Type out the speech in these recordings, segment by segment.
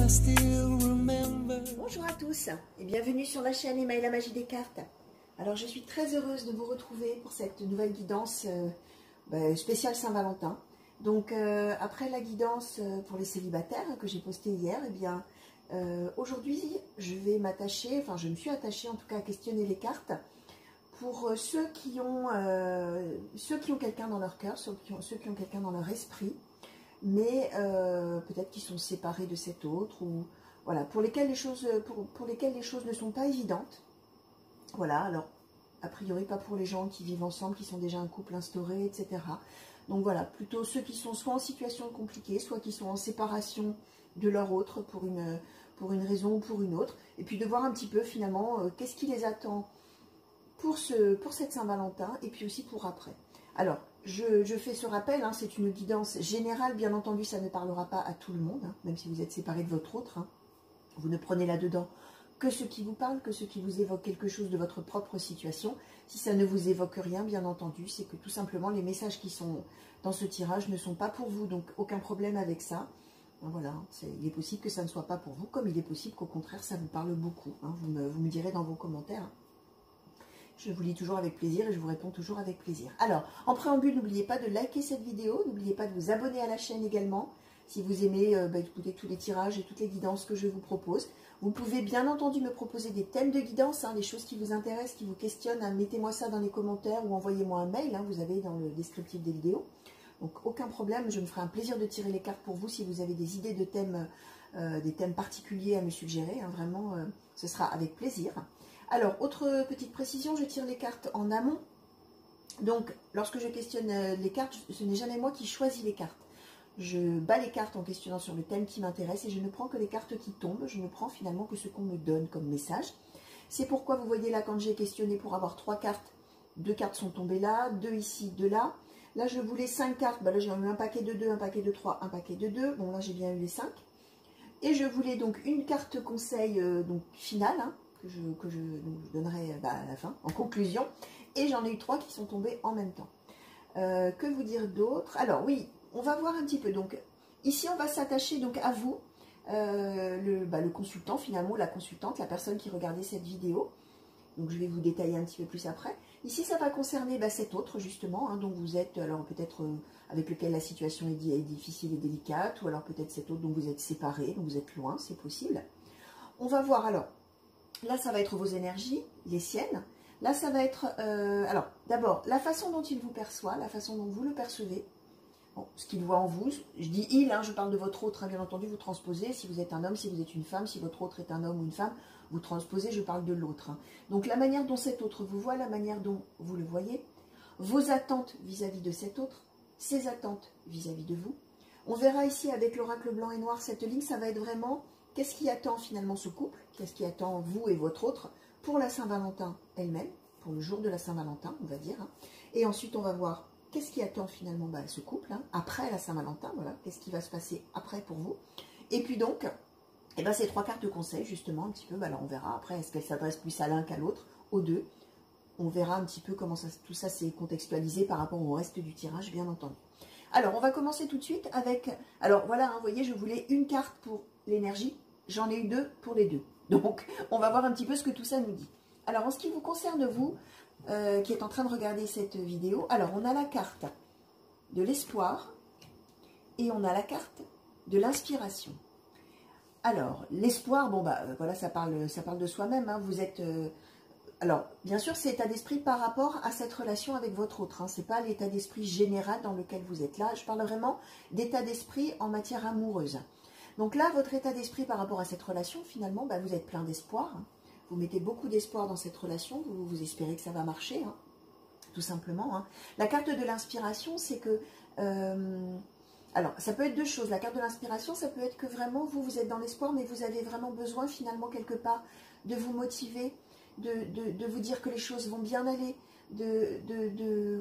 Bonjour à tous et bienvenue sur la chaîne Emma et la magie des cartes. Alors je suis très heureuse de vous retrouver pour cette nouvelle guidance spéciale Saint-Valentin. Donc après la guidance pour les célibataires que j'ai postée hier, eh bien aujourd'hui je vais m'attacher, enfin je me suis attachée en tout cas à questionner les cartes pour ceux qui ont quelqu'un dans leur cœur, ceux qui ont quelqu'un dans leur esprit, mais peut-être qu'ils sont séparés de cet autre, ou voilà, pour lesquels les choses ne sont pas évidentes. Voilà, alors a priori pas pour les gens qui vivent ensemble, qui sont déjà un couple instauré, etc. Donc voilà, plutôt ceux qui sont soit en situation compliquée, soit qui sont en séparation de leur autre pour une raison ou pour une autre, et puis de voir un petit peu finalement qu'est-ce qui les attend pour cette Saint-Valentin, et puis aussi pour après. Alors, je fais ce rappel, hein, c'est une guidance générale, bien entendu, ça ne parlera pas à tout le monde, hein, même si vous êtes séparé de votre autre. Hein. Vous ne prenez là-dedans que ce qui vous parle, que ce qui vous évoque quelque chose de votre propre situation. Si ça ne vous évoque rien, bien entendu, c'est que tout simplement les messages qui sont dans ce tirage ne sont pas pour vous, donc aucun problème avec ça. Voilà, il est possible que ça ne soit pas pour vous, comme il est possible qu'au contraire ça vous parle beaucoup. Hein. Vous me direz dans vos commentaires. Je vous lis toujours avec plaisir et je vous réponds toujours avec plaisir. Alors, en préambule, n'oubliez pas de liker cette vidéo, n'oubliez pas de vous abonner à la chaîne également, si vous aimez écouter tous les tirages et toutes les guidances que je vous propose. Vous pouvez bien entendu me proposer des thèmes de guidance, hein, des choses qui vous intéressent, qui vous questionnent, hein, mettez-moi ça dans les commentaires ou envoyez-moi un mail, hein, vous avez dans le descriptif des vidéos. Donc aucun problème, je me ferai un plaisir de tirer les cartes pour vous si vous avez des idées de thèmes, des thèmes particuliers à me suggérer, hein, vraiment, ce sera avec plaisir. Alors, autre petite précision, je tire les cartes en amont. Donc, lorsque je questionne les cartes, ce n'est jamais moi qui choisis les cartes. Je bats les cartes en questionnant sur le thème qui m'intéresse et je ne prends que les cartes qui tombent. Je ne prends finalement que ce qu'on me donne comme message. C'est pourquoi vous voyez là, quand j'ai questionné pour avoir 3 cartes, 2 cartes sont tombées là, 2 ici, 2 là. Là, je voulais 5 cartes. Là, j'ai eu un paquet de 2, un paquet de 3, un paquet de 2. Bon, là, j'ai bien eu les 5. Et je voulais donc une carte conseil finale, hein, que je donnerai à la fin, en conclusion. Et j'en ai eu 3 qui sont tombés en même temps. Que vous dire d'autre? Alors oui, on va voir un petit peu. Donc ici, on va s'attacher donc à vous, le consultant finalement, la consultante, la personne qui regardait cette vidéo. Donc je vais vous détailler un petit peu plus après. Ici, ça va concerner cet autre justement, hein, dont vous êtes, alors peut-être avec lequel la situation est difficile et délicate, ou alors peut-être cet autre dont vous êtes séparés, dont vous êtes loin, c'est possible. On va voir alors. Là, ça va être vos énergies, les siennes. Là, ça va être... alors, d'abord, la façon dont il vous perçoit, la façon dont vous le percevez. Bon, ce qu'il voit en vous. Je dis « il hein, », je parle de votre autre, hein, bien entendu, vous transposez. Si vous êtes un homme, si vous êtes une femme, si votre autre est un homme ou une femme, vous transposez, je parle de l'autre. Hein. Donc, la manière dont cet autre vous voit, la manière dont vous le voyez, vos attentes vis-à-vis de cet autre, ses attentes vis-à-vis de vous. On verra ici, avec l'oracle blanc et noir, cette ligne, ça va être vraiment... Qu'est-ce qui attend finalement ce couple? Qu'est-ce qui attend vous et votre autre pour la Saint-Valentin elle-même, pour le jour de la Saint-Valentin, on va dire. Hein. Et ensuite, on va voir qu'est-ce qui attend finalement ce couple, hein, après la Saint-Valentin, voilà, qu'est-ce qui va se passer après pour vous. Et puis donc, ces 3 cartes de conseil, justement, un petit peu, là, on verra après, est-ce qu'elles s'adressent plus à l'un qu'à l'autre, aux deux. On verra un petit peu comment tout ça s'est contextualisé par rapport au reste du tirage, bien entendu. Alors, on va commencer tout de suite avec... Alors, voilà, hein, vous voyez, je voulais une carte pour l'énergie. J'en ai eu 2 pour les 2. Donc, on va voir un petit peu ce que tout ça nous dit. Alors, en ce qui vous concerne, vous, qui êtes en train de regarder cette vidéo, alors, on a la carte de l'espoir et on a la carte de l'inspiration. Alors, l'espoir, bon, voilà, ça parle de soi-même. Hein, vous êtes... alors, bien sûr, c'est l'état d'esprit par rapport à cette relation avec votre autre. Hein, ce n'est pas l'état d'esprit général dans lequel vous êtes là. Je parle vraiment d'état d'esprit en matière amoureuse. Donc là, votre état d'esprit par rapport à cette relation, finalement, vous êtes plein d'espoir. Hein. Vous mettez beaucoup d'espoir dans cette relation. Vous espérez que ça va marcher, hein, tout simplement. Hein. La carte de l'inspiration, c'est que... alors, ça peut être 2 choses. La carte de l'inspiration, ça peut être que vraiment, vous êtes dans l'espoir, mais vous avez vraiment besoin, finalement, quelque part, de vous motiver, de vous dire que les choses vont bien aller,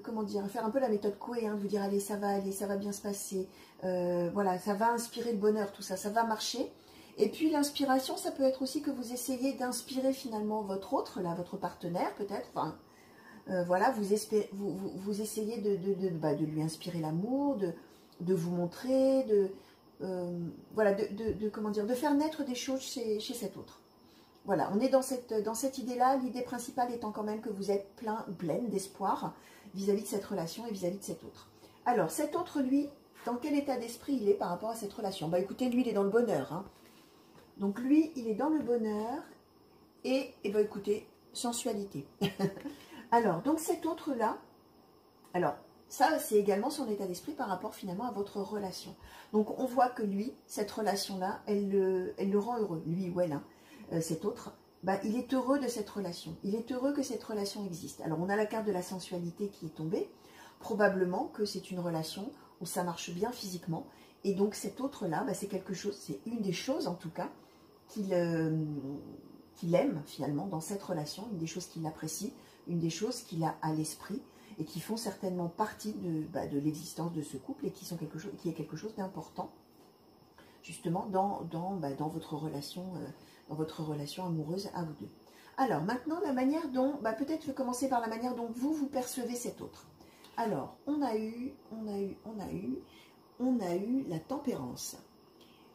comment dire, faire un peu la méthode Coué, hein, de vous dire allez, ça va aller, ça va bien se passer, voilà, ça va inspirer le bonheur, tout ça, ça va marcher. Et puis l'inspiration, ça peut être aussi que vous essayez d'inspirer finalement votre autre, là, votre partenaire peut-être, enfin, voilà, vous essayez de lui inspirer l'amour, de vous montrer, voilà, comment dire, de faire naître des choses chez cet autre. Voilà, on est dans cette idée-là, l'idée principale étant quand même que vous êtes pleine d'espoir vis-à-vis de cette relation et vis-à-vis de cet autre. Alors, cet autre, lui, dans quel état d'esprit il est par rapport à cette relation? Bah écoutez, lui, il est dans le bonheur. Hein. Donc lui, il est dans le bonheur et bah écoutez, sensualité. Alors, donc cet autre-là, alors, ça, c'est également son état d'esprit par rapport finalement à votre relation. Donc, on voit que lui, cette relation-là, elle le rend heureux, lui ou elle, hein. Cet autre, bah, il est heureux de cette relation. Il est heureux que cette relation existe. Alors, on a la carte de la sensualité qui est tombée. Probablement que c'est une relation où ça marche bien physiquement. Et donc, cet autre-là, bah, c'est quelque chose, c'est une des choses en tout cas qu'il aime finalement dans cette relation, une des choses qu'il apprécie, une des choses qu'il a à l'esprit et qui font certainement partie de l'existence de ce couple et qui est quelque chose d'important justement dans votre relation amoureuse à vous deux. Alors maintenant, la manière dont, peut-être je vais commencer par la manière dont vous percevez cet autre. Alors, on a eu la tempérance.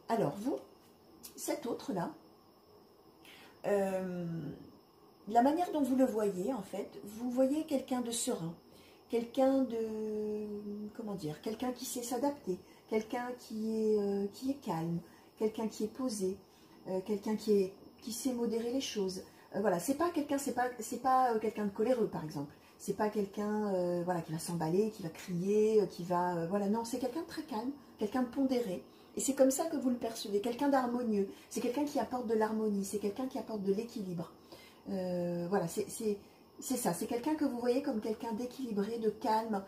Alors vous, cet autre-là, la manière dont vous le voyez, en fait, vous voyez quelqu'un de serein, quelqu'un de, comment dire, quelqu'un qui sait s'adapter, quelqu'un qui est calme, quelqu'un qui est posé, quelqu'un qui sait modérer les choses. Voilà, c'est pas quelqu'un de coléreux, par exemple. C'est pas quelqu'un voilà, qui va s'emballer, qui va crier, qui va... voilà, non, c'est quelqu'un de très calme, quelqu'un de pondéré. Et c'est comme ça que vous le percevez, quelqu'un d'harmonieux. C'est quelqu'un qui apporte de l'harmonie, c'est quelqu'un qui apporte de l'équilibre. Voilà, c'est ça, c'est quelqu'un que vous voyez comme quelqu'un d'équilibré, de calme,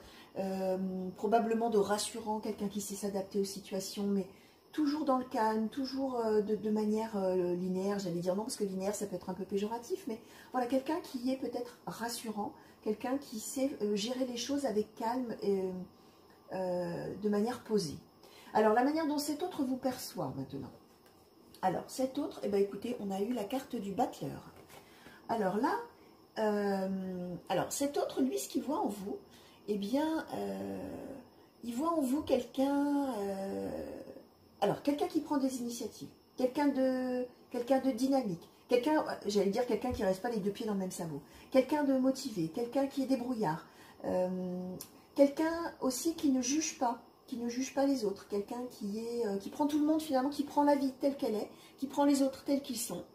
probablement de rassurant, quelqu'un qui sait s'adapter aux situations, mais toujours dans le calme, toujours de manière linéaire, j'allais dire non, parce que linéaire, ça peut être un peu péjoratif, mais voilà, quelqu'un qui est peut-être rassurant, quelqu'un qui sait gérer les choses avec calme et de manière posée. Alors, la manière dont cet autre vous perçoit maintenant. Alors, cet autre, eh ben, écoutez, on a eu la carte du battleur. Alors là, alors cet autre, lui, ce qu'il voit en vous, eh bien, il voit en vous quelqu'un, quelqu'un qui prend des initiatives, quelqu'un de dynamique, quelqu'un, j'allais dire quelqu'un qui ne reste pas les deux pieds dans le même sabot, quelqu'un de motivé, quelqu'un qui est débrouillard, quelqu'un aussi qui ne juge pas les autres, quelqu'un qui prend tout le monde finalement, qui prend la vie telle qu'elle est, qui prend les autres tels qu'ils sont,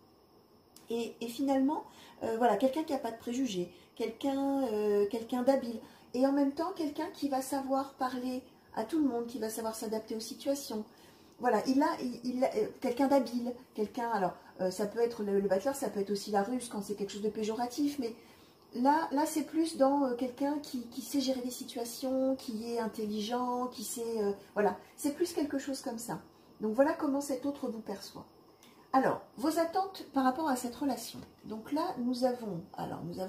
et finalement, voilà, quelqu'un qui n'a pas de préjugés, quelqu'un d'habile, et en même temps quelqu'un qui va savoir parler à tout le monde, qui va savoir s'adapter aux situations. Voilà, il a quelqu'un d'habile, quelqu'un, alors ça peut être le battleur, ça peut être aussi la ruse quand c'est quelque chose de péjoratif, mais là c'est plus dans quelqu'un qui sait gérer les situations, qui est intelligent, qui sait, voilà, c'est plus quelque chose comme ça. Donc voilà comment cet autre vous perçoit. Alors, vos attentes par rapport à cette relation. Donc là, nous avons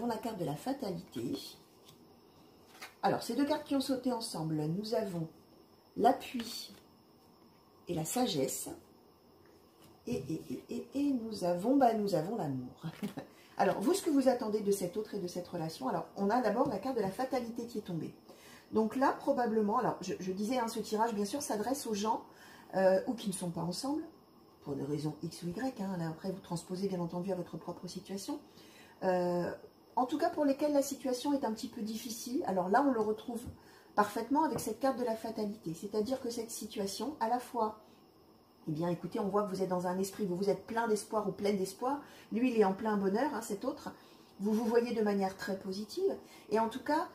la carte de la fatalité. Alors, ces deux cartes qui ont sauté ensemble, nous avons l'appui et la sagesse. Et nous avons l'amour. Alors, vous, ce que vous attendez de cet autre et de cette relation, alors, on a d'abord la carte de la fatalité qui est tombée. Donc là, probablement, alors, je disais, hein, ce tirage, bien sûr, s'adresse aux gens ou qui ne sont pas ensemble, pour des raisons X ou Y, hein, là, après vous transposez bien entendu à votre propre situation, en tout cas pour lesquels la situation est un petit peu difficile. Alors là on le retrouve parfaitement avec cette carte de la fatalité, c'est-à-dire que cette situation, à la fois, eh bien écoutez, on voit que vous êtes dans un esprit, vous êtes plein d'espoir ou pleine d'espoir, lui il est en plein bonheur, hein, cet autre, vous vous voyez de manière très positive, et en tout cas,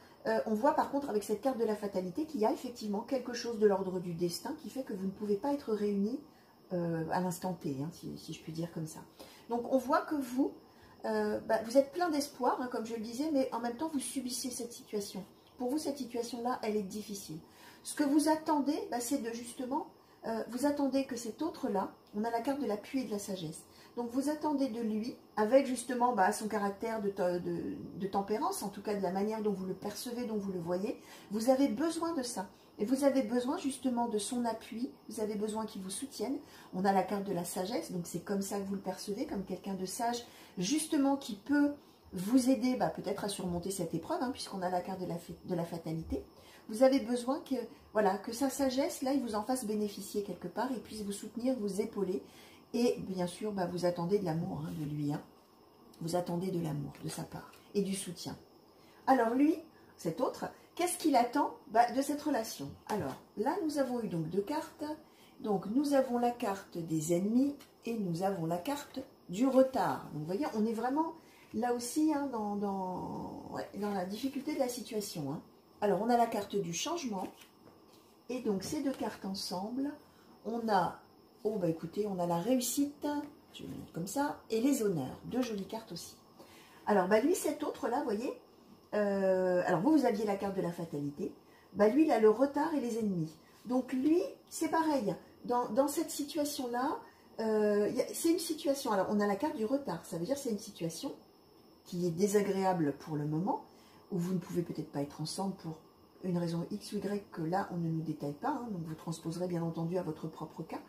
on voit par contre avec cette carte de la fatalité qu'il y a effectivement quelque chose de l'ordre du destin qui fait que vous ne pouvez pas être réunis à l'instant T, hein, si je puis dire comme ça. Donc on voit que vous, vous êtes plein d'espoir, hein, comme je le disais, mais en même temps vous subissez cette situation. Pour vous, cette situation-là, elle est difficile. Ce que vous attendez, c'est de justement, vous attendez que cet autre-là, on a la carte de l'appui et de la sagesse. Donc vous attendez de lui, avec justement son caractère de tempérance, en tout cas de la manière dont vous le percevez, dont vous le voyez, vous avez besoin de ça. Et vous avez besoin justement de son appui, vous avez besoin qu'il vous soutienne. On a la carte de la sagesse, donc c'est comme ça que vous le percevez, comme quelqu'un de sage, justement qui peut vous aider peut-être à surmonter cette épreuve, hein, puisqu'on a la carte de la fatalité. vous avez besoin que, voilà, que sa sagesse, là, il vous en fasse bénéficier quelque part, il puisse vous soutenir, vous épauler. Et bien sûr, bah, vous attendez de l'amour de lui. Hein. Vous attendez de l'amour de sa part et du soutien. Alors lui, cet autre, qu'est-ce qu'il attend de cette relation? Alors là, nous avons eu donc 2 cartes. Donc nous avons la carte des ennemis et nous avons la carte du retard. Donc vous voyez, on est vraiment là aussi hein, dans la difficulté de la situation. Hein. Alors on a la carte du changement. Et donc ces 2 cartes ensemble, on a, oh bah écoutez, on a la réussite, je vais le mettre comme ça, et les honneurs. 2 jolies cartes aussi. Alors bah lui, cet autre là, vous voyez, alors vous aviez la carte de la fatalité, bah lui il a le retard et les ennemis. Donc lui, c'est pareil, dans cette situation-là, c'est une situation, alors on a la carte du retard, ça veut dire que c'est une situation qui est désagréable pour le moment, où vous ne pouvez peut-être pas être ensemble pour une raison X ou Y que là on ne nous détaille pas, hein, donc vous transposerez bien entendu à votre propre cas,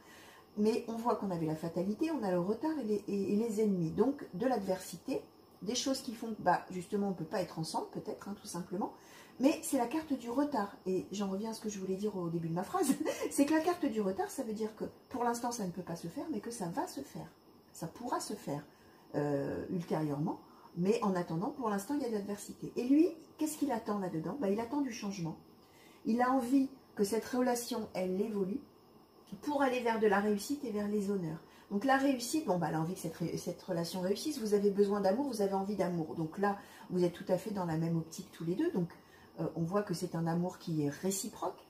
mais on voit qu'on avait la fatalité, on a le retard et les ennemis, donc de l'adversité, des choses qui font que bah, justement on ne peut pas être ensemble peut-être, hein, tout simplement, mais c'est la carte du retard, et j'en reviens à ce que je voulais dire au début de ma phrase, c'est que la carte du retard, ça veut dire que pour l'instant ça ne peut pas se faire, mais que ça va se faire, ça pourra se faire ultérieurement, mais en attendant, pour l'instant, il y a de l'adversité. Et lui, qu'est-ce qu'il attend là-dedans? Il attend du changement. Il a envie que cette relation, elle évolue pour aller vers de la réussite et vers les honneurs. Donc la réussite, bon, elle a envie que cette relation réussisse. Vous avez besoin d'amour, vous avez envie d'amour. Donc là, vous êtes tout à fait dans la même optique tous les deux. Donc on voit que c'est un amour qui est réciproque.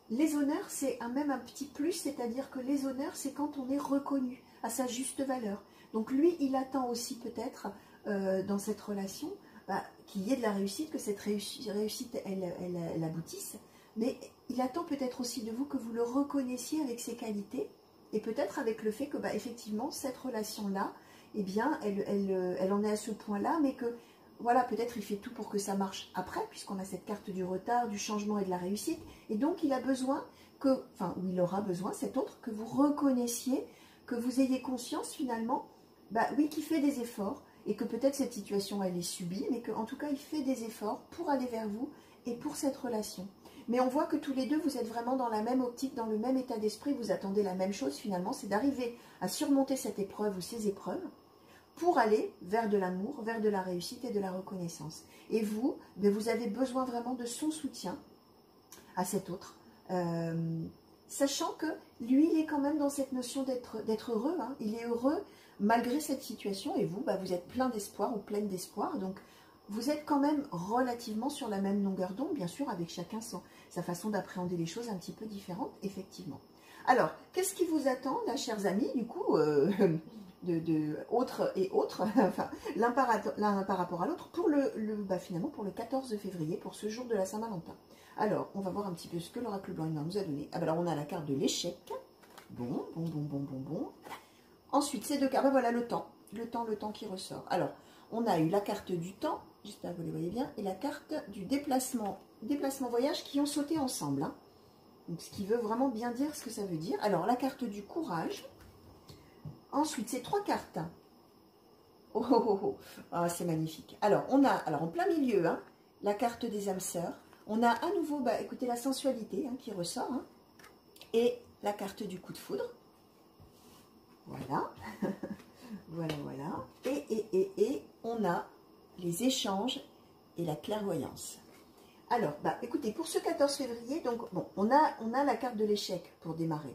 Les honneurs, c'est même un petit plus, c'est-à-dire que les honneurs, c'est quand on est reconnu à sa juste valeur. Donc lui, il attend aussi peut-être... dans cette relation, qu'il y ait de la réussite, que cette réussite, elle aboutisse. Mais il attend peut-être aussi de vous que vous le reconnaissiez avec ses qualités, et peut-être avec le fait que, effectivement, cette relation-là, eh bien, elle en est à ce point-là, mais que, voilà, peut-être il fait tout pour que ça marche après, puisqu'on a cette carte du retard, du changement et de la réussite, et donc il a besoin que, enfin, ou il aura besoin, cet autre, que vous reconnaissiez, que vous ayez conscience, finalement, oui, qu'il fait des efforts, et que peut-être cette situation, elle est subie, mais qu'en tout cas, il fait des efforts pour aller vers vous et pour cette relation. Mais on voit que tous les deux, vous êtes vraiment dans la même optique, dans le même état d'esprit, vous attendez la même chose finalement, c'est d'arriver à surmonter cette épreuve ou ces épreuves pour aller vers de l'amour, vers de la réussite et de la reconnaissance. Et vous, vous avez besoin vraiment de son soutien à cet autre, sachant que lui, il est quand même dans cette notion d'être heureux, hein. Il est heureux malgré cette situation, et vous, vous êtes plein d'espoir ou pleine d'espoir, donc vous êtes quand même relativement sur la même longueur d'onde, bien sûr, avec chacun sa façon d'appréhender les choses un petit peu différente, effectivement. Alors, qu'est-ce qui vous attend, là, chers amis, du coup, autres et autres, enfin, l'un par rapport à l'autre, pour finalement, pour le 14 février, pour ce jour de la Saint-Valentin. Alors, on va voir un petit peu ce que l'oracle blanc nous a donné. Alors, on a la carte de l'échec. Bon. Ensuite, ces 2 cartes, voilà le temps qui ressort. Alors, on a eu la carte du temps, j'espère que vous les voyez bien, et la carte du déplacement voyage qui ont sauté ensemble. Hein. Donc, ce qui veut vraiment bien dire ce que ça veut dire. Alors, la carte du courage. Ensuite, ces 3 cartes. Oh, c'est magnifique. Alors, on a, en plein milieu, hein, la carte des âmes sœurs. On a à nouveau, écoutez, la sensualité qui ressort. Hein, et la carte du coup de foudre. Voilà. Voilà. Et on a les échanges et la clairvoyance. Alors, écoutez, pour ce 14 février, donc, bon, on a la carte de l'échec pour démarrer.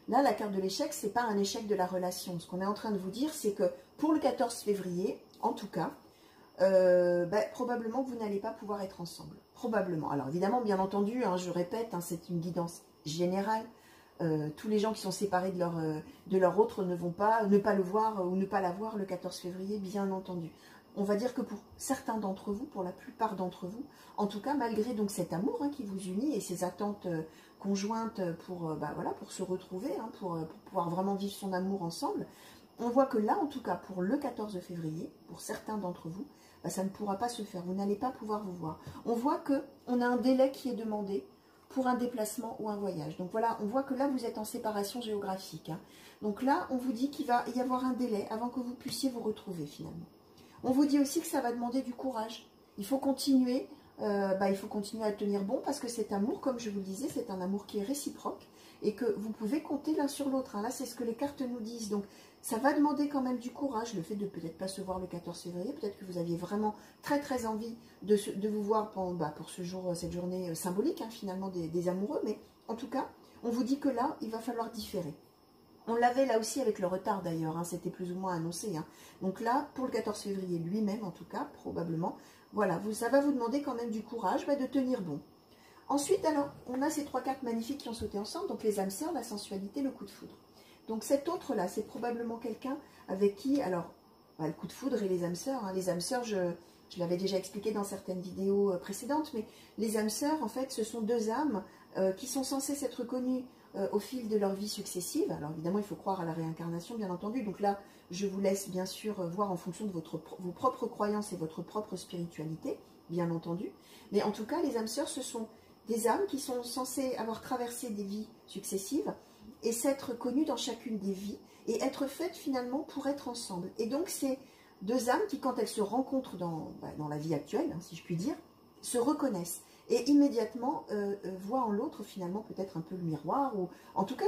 Là, la carte de l'échec, ce n'est pas un échec de la relation. Ce qu'on est en train de vous dire, c'est que pour le 14 février, en tout cas, probablement que vous n'allez pas pouvoir être ensemble. Probablement. Alors, évidemment, bien entendu, hein, je répète, hein, c'est une guidance générale. Tous les gens qui sont séparés de leur autre ne vont pas ne pas le voir ou ne pas la voir le 14 février, bien entendu. On va dire que pour certains d'entre vous, pour la plupart d'entre vous, en tout cas, malgré donc cet amour qui vous unit et ces attentes conjointes pour se retrouver, hein, pour pouvoir vraiment vivre son amour ensemble, on voit que là, en tout cas, pour le 14 février, pour certains d'entre vous, ça ne pourra pas se faire. Vous n'allez pas pouvoir vous voir. On voit qu'on a un délai qui est demandé pour un déplacement ou un voyage. Donc voilà, on voit que là, vous êtes en séparation géographique. Hein. Donc là, on vous dit qu'il va y avoir un délai avant que vous puissiez vous retrouver finalement. On vous dit aussi que ça va demander du courage. Il faut continuer il faut continuer à tenir bon parce que cet amour, comme je vous le disais, c'est un amour qui est réciproque et que vous pouvez compter l'un sur l'autre. Hein. Là, c'est ce que les cartes nous disent. Donc, ça va demander quand même du courage, le fait de peut-être pas se voir le 14 février. Peut-être que vous aviez vraiment très très envie de vous voir pour ce jour, cette journée symbolique, hein, finalement, des amoureux. Mais en tout cas, on vous dit que là, il va falloir différer. On l'avait là aussi avec le retard d'ailleurs, hein, c'était plus ou moins annoncé. Hein. Donc là, pour le 14 février lui-même, en tout cas, probablement, voilà, ça va vous demander quand même du courage de tenir bon. Ensuite, alors, on a ces trois cartes magnifiques qui ont sauté ensemble, donc les âmes sœurs, la sensualité, le coup de foudre. Donc cet autre-là, c'est probablement quelqu'un avec qui, alors, le coup de foudre et les âmes sœurs, hein, les âmes sœurs, je l'avais déjà expliqué dans certaines vidéos précédentes, mais les âmes sœurs, en fait, ce sont deux âmes qui sont censées s'être connues au fil de leur vie successive. Alors évidemment, il faut croire à la réincarnation, bien entendu. Donc là, je vous laisse bien sûr voir en fonction de vos propres croyances et votre propre spiritualité, bien entendu. Mais en tout cas, les âmes sœurs, ce sont des âmes qui sont censées avoir traversé des vies successives et s'être connues dans chacune des vies et être faites finalement pour être ensemble. Et donc, c'est deux âmes qui, quand elles se rencontrent dans la vie actuelle, hein, si je puis dire, se reconnaissent. Et immédiatement voit en l'autre finalement peut-être un peu le miroir. Ou en tout cas,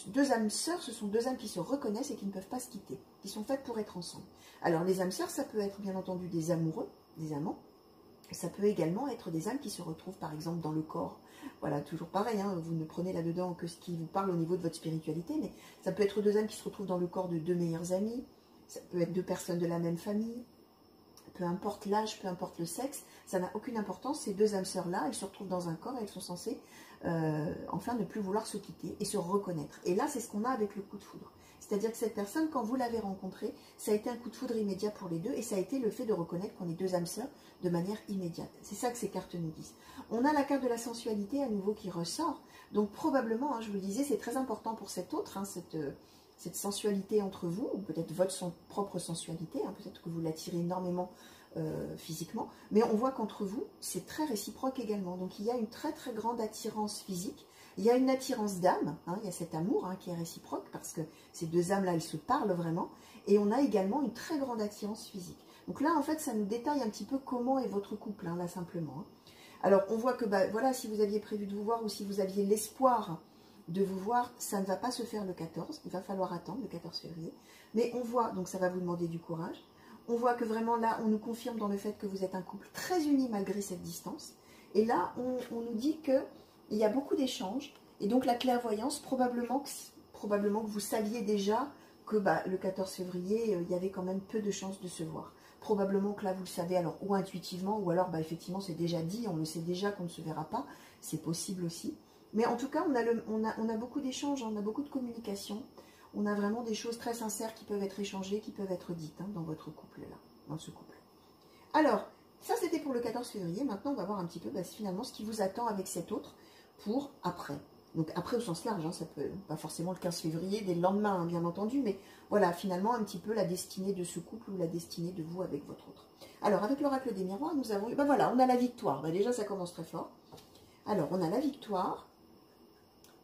deux âmes sœurs, ce sont deux âmes qui se reconnaissent et qui ne peuvent pas se quitter, qui sont faites pour être ensemble. Alors les âmes sœurs, ça peut être bien entendu des amoureux, des amants. Ça peut également être des âmes qui se retrouvent par exemple dans le corps. Voilà, toujours pareil, hein, vous ne prenez là-dedans que ce qui vous parle au niveau de votre spiritualité, mais ça peut être deux âmes qui se retrouvent dans le corps de deux meilleurs amis, ça peut être deux personnes de la même famille. Peu importe l'âge, peu importe le sexe, ça n'a aucune importance. Ces deux âmes sœurs-là, elles se retrouvent dans un corps et elles sont censées enfin ne plus vouloir se quitter et se reconnaître. Et là, c'est ce qu'on a avec le coup de foudre. C'est-à-dire que cette personne, quand vous l'avez rencontrée, ça a été un coup de foudre immédiat pour les deux et ça a été le fait de reconnaître qu'on est deux âmes sœurs de manière immédiate. C'est ça que ces cartes nous disent. On a la carte de la sensualité à nouveau qui ressort. Donc probablement, hein, je vous le disais, c'est très important pour cet autre, hein, cette sensualité entre vous, ou peut-être votre propre sensualité, hein, peut-être que vous l'attirez énormément physiquement, mais on voit qu'entre vous, c'est très réciproque également. Donc il y a une très très grande attirance physique, il y a une attirance d'âme, hein, il y a cet amour hein, qui est réciproque, parce que ces deux âmes-là, elles se parlent vraiment, et on a également une très grande attirance physique. Donc là, en fait, ça nous détaille un petit peu comment est votre couple, hein, là simplement. Hein. Alors on voit que, voilà, si vous aviez prévu de vous voir, ou si vous aviez l'espoir de vous voir, ça ne va pas se faire le 14, il va falloir attendre le 14 février, mais on voit, donc ça va vous demander du courage, on voit que vraiment là, on nous confirme dans le fait que vous êtes un couple très uni malgré cette distance, et là, on nous dit qu'il y a beaucoup d'échanges, et donc la clairvoyance, probablement que vous saviez déjà que le 14 février, il y avait quand même peu de chances de se voir. Probablement que là, vous le savez, alors ou intuitivement, ou alors effectivement, c'est déjà dit, on le sait déjà qu'on ne se verra pas, c'est possible aussi. Mais en tout cas, on a beaucoup d'échanges, on a beaucoup de communication. On a vraiment des choses très sincères qui peuvent être échangées, qui peuvent être dites hein, dans votre couple-là, dans ce couple. Alors, ça c'était pour le 14 février. Maintenant, on va voir un petit peu finalement ce qui vous attend avec cet autre pour après. Donc après au sens large, hein, ça peut pas forcément le 15 février, dès le lendemain, hein, bien entendu, mais voilà, finalement un petit peu la destinée de ce couple ou la destinée de vous avec votre autre. Alors, avec l'oracle des miroirs, nous avons eu, voilà, on a la victoire. Déjà, ça commence très fort. Alors, on a la victoire,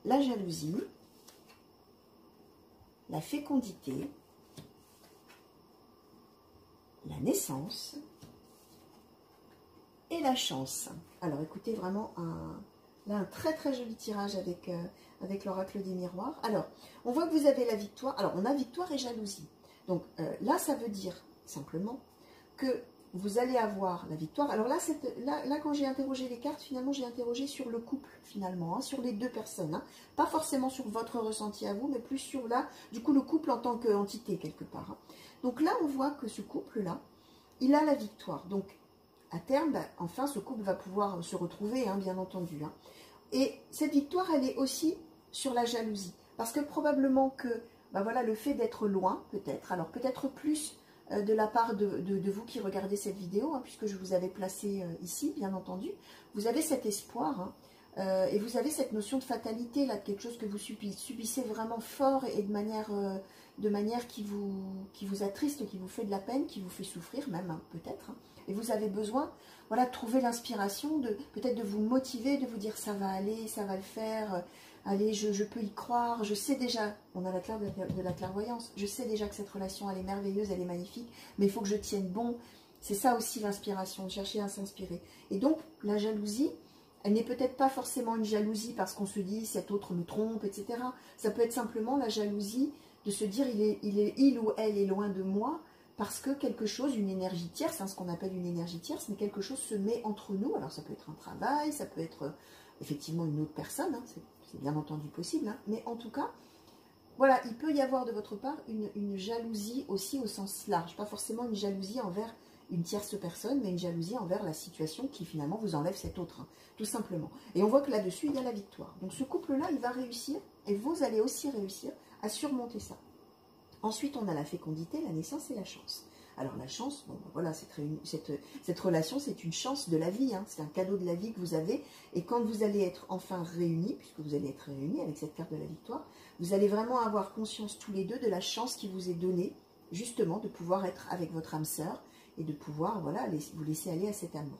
la jalousie, la fécondité, la naissance et la chance. Alors écoutez, vraiment un très très joli tirage avec l'oracle des miroirs. Alors, on voit que vous avez la victoire. Alors, on a victoire et jalousie. Donc là, ça veut dire simplement que vous allez avoir la victoire. Alors là, quand j'ai interrogé les cartes, finalement, j'ai interrogé sur le couple, finalement, hein, sur les deux personnes. Hein. Pas forcément sur votre ressenti à vous, mais plus sur là, du coup, le couple en tant qu'entité, quelque part. Hein. Donc là, on voit que ce couple-là, il a la victoire. Donc, à terme, enfin, ce couple va pouvoir se retrouver, hein, bien entendu. Hein. Et cette victoire, elle est aussi sur la jalousie. Parce que probablement que, voilà, le fait d'être loin, peut-être, alors peut-être plus de la part de vous qui regardez cette vidéo, hein, puisque je vous avais placé ici, bien entendu, vous avez cet espoir, hein, et vous avez cette notion de fatalité, là, de quelque chose que vous subissez vraiment fort et de manière qui vous attriste, qui vous fait de la peine, qui vous fait souffrir même, hein, peut-être. Hein, et vous avez besoin, voilà, de trouver l'inspiration, peut-être de vous motiver, de vous dire ça va aller, ça va le faire, allez, je peux y croire, je sais déjà, on a la carte de la clairvoyance, je sais déjà que cette relation, elle est merveilleuse, elle est magnifique, mais il faut que je tienne bon. C'est ça aussi l'inspiration, chercher à s'inspirer. Et donc, la jalousie, elle n'est peut-être pas forcément une jalousie parce qu'on se dit cet autre me trompe, etc. Ça peut être simplement la jalousie de se dire il ou elle est loin de moi parce que quelque chose, une énergie tierce, hein, ce qu'on appelle une énergie tierce, mais quelque chose se met entre nous. Alors ça peut être un travail, ça peut être effectivement une autre personne, hein, c'est bien entendu possible, hein, mais en tout cas, voilà, il peut y avoir de votre part une jalousie aussi au sens large, pas forcément une jalousie envers une tierce personne, mais une jalousie envers la situation qui finalement vous enlève cet autre, hein, tout simplement. Et on voit que là-dessus, il y a la victoire. Donc ce couple-là, il va réussir, et vous allez aussi réussir à surmonter ça. Ensuite, on a la fécondité, la naissance et la chance. Alors la chance, bon, voilà, cette relation, c'est une chance de la vie, hein, c'est un cadeau de la vie que vous avez, et quand vous allez être enfin réunis, puisque vous allez être réunis avec cette carte de la victoire, vous allez vraiment avoir conscience tous les deux de la chance qui vous est donnée, justement, de pouvoir être avec votre âme sœur, et de pouvoir, voilà, vous laisser aller à cet amour.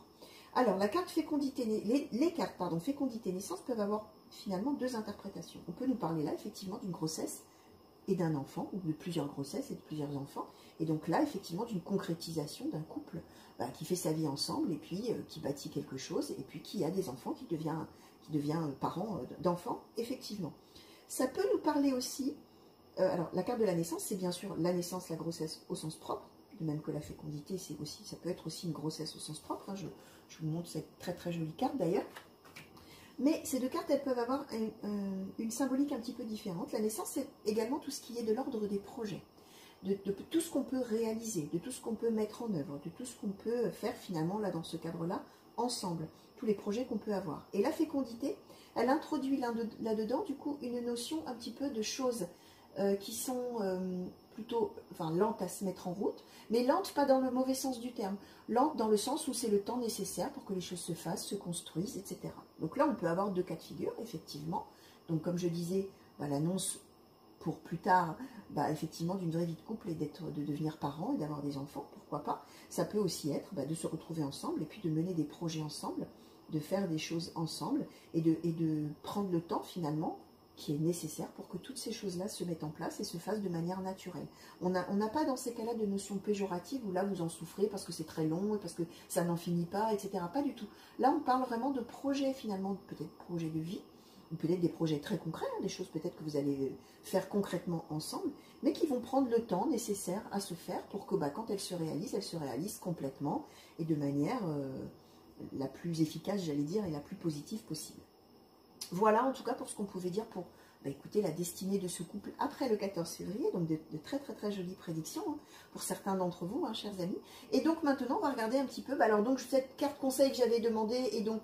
Alors, la carte fécondité, les cartes, pardon, fécondité naissance peuvent avoir finalement deux interprétations. On peut nous parler là, effectivement, d'une grossesse et d'un enfant, ou de plusieurs grossesses et de plusieurs enfants. Et donc là, effectivement, d'une concrétisation d'un couple qui fait sa vie ensemble, et puis qui bâtit quelque chose, et puis qui a des enfants, qui devient parent d'enfants, effectivement. Ça peut nous parler aussi, alors la carte de la naissance, c'est bien sûr la naissance, la grossesse au sens propre, de même que la fécondité, ça peut être aussi une grossesse au sens propre. Hein, je vous montre cette très très jolie carte d'ailleurs. Mais ces deux cartes, elles peuvent avoir une symbolique un petit peu différente. La naissance, c'est également tout ce qui est de l'ordre des projets, de tout ce qu'on peut réaliser, de tout ce qu'on peut mettre en œuvre, de tout ce qu'on peut faire finalement là dans ce cadre-là, ensemble, tous les projets qu'on peut avoir. Et la fécondité, elle introduit là-dedans du coup une notion un petit peu de choses qui sont plutôt lentes à se mettre en route, mais lentes pas dans le mauvais sens du terme, lentes dans le sens où c'est le temps nécessaire pour que les choses se fassent, se construisent, etc. Donc là, on peut avoir deux cas de figure, effectivement. Donc comme je disais, l'annonce pour plus tard, effectivement, d'une vraie vie de couple et de devenir parent et d'avoir des enfants, pourquoi pas. Ça peut aussi être de se retrouver ensemble et puis de mener des projets ensemble, de faire des choses ensemble et de prendre le temps finalement qui est nécessaire pour que toutes ces choses-là se mettent en place et se fassent de manière naturelle. On n'a pas dans ces cas-là de notion péjorative où là vous en souffrez parce que c'est très long et parce que ça n'en finit pas, etc. Pas du tout. Là on parle vraiment de projets finalement, peut-être projets de vie, ou peut-être des projets très concrets, hein, des choses peut-être que vous allez faire concrètement ensemble, mais qui vont prendre le temps nécessaire à se faire pour que quand elles se réalisent complètement et de manière la plus efficace, j'allais dire, et la plus positive possible. Voilà en tout cas pour ce qu'on pouvait dire pour écoutez, la destinée de ce couple après le 14 février, donc de très très très jolies prédictions hein, pour certains d'entre vous, hein, chers amis. Et donc maintenant on va regarder un petit peu, alors donc cette carte conseil que j'avais demandé, et donc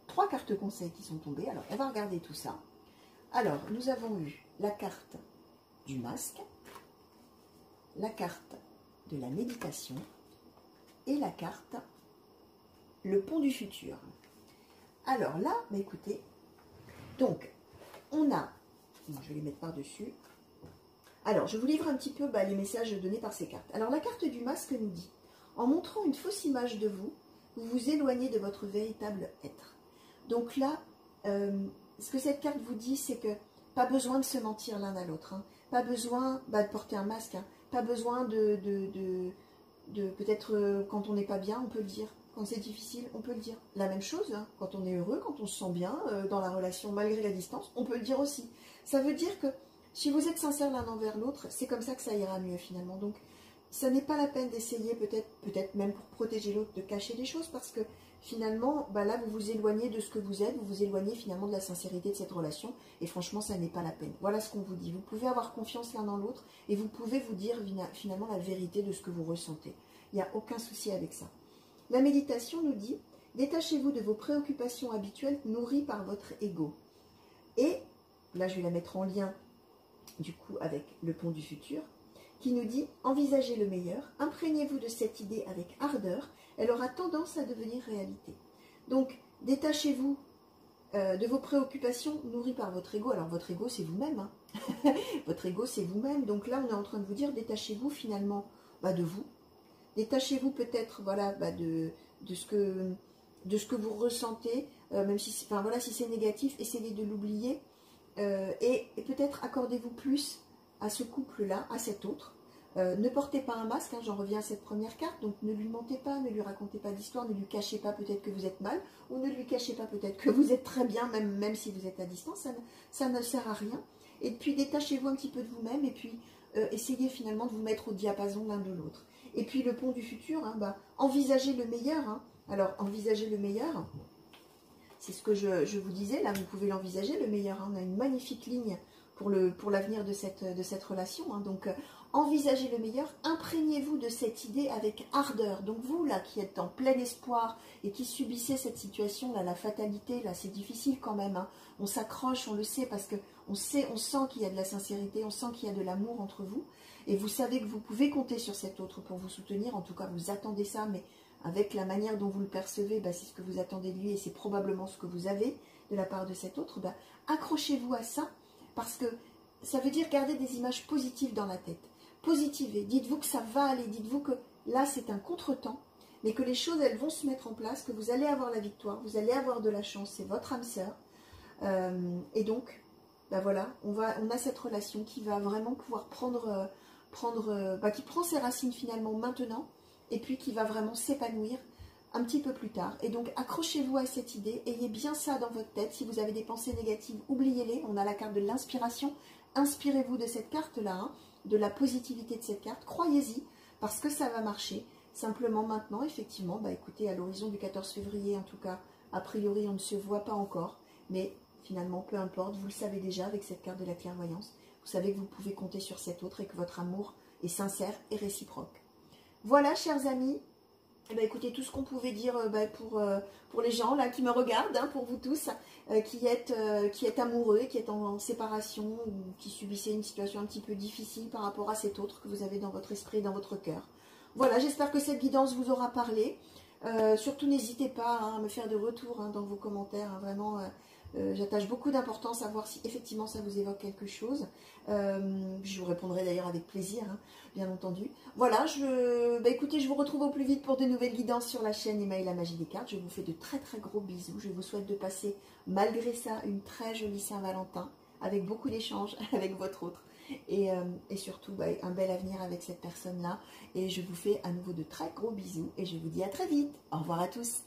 3 cartes conseils qui sont tombées, alors on va regarder tout ça. Alors nous avons eu la carte du masque, la carte de la méditation, et la carte le pont du futur. Alors là, écoutez, donc, on a, je vais les mettre par-dessus. Alors, je vous livre un petit peu les messages donnés par ces cartes. Alors, la carte du masque nous dit, en montrant une fausse image de vous, vous vous éloignez de votre véritable être. Donc là, ce que cette carte vous dit, c'est que pas besoin de se mentir l'un à l'autre. Hein. Pas besoin de porter un masque. Hein. Pas besoin de peut-être quand on n'est pas bien, on peut le dire. Quand c'est difficile, on peut le dire. La même chose, hein, quand on est heureux, quand on se sent bien dans la relation malgré la distance, on peut le dire aussi. Ça veut dire que si vous êtes sincères l'un envers l'autre, c'est comme ça que ça ira mieux finalement. Donc, ça n'est pas la peine d'essayer peut-être même pour protéger l'autre de cacher des choses parce que finalement, là, vous vous éloignez de ce que vous êtes, vous vous éloignez finalement de la sincérité de cette relation et franchement, ça n'est pas la peine. Voilà ce qu'on vous dit. Vous pouvez avoir confiance l'un dans l'autre et vous pouvez vous dire finalement la vérité de ce que vous ressentez. Il n'y a aucun souci avec ça. La méditation nous dit, détachez-vous de vos préoccupations habituelles nourries par votre ego. Et, là je vais la mettre en lien du coup avec le pont du futur, qui nous dit, envisagez le meilleur, imprégnez-vous de cette idée avec ardeur, elle aura tendance à devenir réalité. Donc, détachez-vous de vos préoccupations nourries par votre ego. Alors votre ego c'est vous-même, hein. Votre ego c'est vous-même, donc là on est en train de vous dire, détachez-vous finalement de vous. Détachez-vous peut-être de ce que vous ressentez, même si si c'est négatif, essayez de l'oublier et peut-être accordez-vous plus à ce couple-là, à cet autre, Ne portez pas un masque, hein, j'en reviens à cette première carte, donc ne lui mentez pas, ne lui racontez pas d'histoire, ne lui cachez pas peut-être que vous êtes mal, ou ne lui cachez pas peut-être que vous êtes très bien, même si vous êtes à distance, ça ne sert à rien. Et puis détachez-vous un petit peu de vous-même, et puis essayez finalement de vous mettre au diapason l'un de l'autre. Et puis le pont du futur, hein, envisagez le meilleur. Hein. Alors, envisagez le meilleur, c'est ce que je vous disais, là vous pouvez l'envisager, le meilleur. Hein. On a une magnifique ligne pour l'avenir de cette relation. Hein. Donc, envisagez le meilleur, imprégnez-vous de cette idée avec ardeur. Donc vous, là, qui êtes en plein espoir et qui subissez cette situation, là, la fatalité, là, c'est difficile quand même. Hein. On s'accroche, on le sait, parce qu'on sent qu'il y a de la sincérité, on sent qu'il y a de l'amour entre vous. Et vous savez que vous pouvez compter sur cet autre pour vous soutenir. En tout cas, vous attendez ça, mais avec la manière dont vous le percevez, c'est ce que vous attendez de lui et c'est probablement ce que vous avez de la part de cet autre. Accrochez-vous à ça, parce que ça veut dire garder des images positives dans la tête. Positivez, dites-vous que ça va aller, dites-vous que là c'est un contretemps, mais que les choses elles vont se mettre en place, que vous allez avoir la victoire, vous allez avoir de la chance, c'est votre âme sœur. Et donc, voilà, on a cette relation qui va vraiment pouvoir qui prend ses racines finalement maintenant, et puis qui va vraiment s'épanouir un petit peu plus tard. Et donc, accrochez-vous à cette idée, ayez bien ça dans votre tête. Si vous avez des pensées négatives, oubliez-les. On a la carte de l'inspiration. Inspirez-vous de cette carte-là, hein, de la positivité de cette carte. Croyez-y, parce que ça va marcher. Simplement maintenant, effectivement, écoutez, à l'horizon du 14 février, en tout cas, a priori, on ne se voit pas encore. Mais finalement, peu importe, vous le savez déjà avec cette carte de la clairvoyance. Vous savez que vous pouvez compter sur cet autre et que votre amour est sincère et réciproque. Voilà, chers amis, écoutez, tout ce qu'on pouvait dire pour les gens là qui me regardent, hein, pour vous tous, qui êtes amoureux, qui êtes en séparation, ou qui subissez une situation un petit peu difficile par rapport à cet autre que vous avez dans votre esprit, dans votre cœur. Voilà, j'espère que cette guidance vous aura parlé. Surtout, n'hésitez pas hein, à me faire des retours hein, dans vos commentaires, hein, vraiment... j'attache beaucoup d'importance à voir si effectivement ça vous évoque quelque chose. Je vous répondrai d'ailleurs avec plaisir, hein, bien entendu. Voilà, écoutez, je vous retrouve au plus vite pour de nouvelles guidances sur la chaîne Email la magie des cartes. Je vous fais de très très gros bisous. Je vous souhaite de passer malgré ça une très jolie Saint-Valentin avec beaucoup d'échanges avec votre autre. Et surtout un bel avenir avec cette personne-là. Et je vous fais à nouveau de très gros bisous et je vous dis à très vite. Au revoir à tous.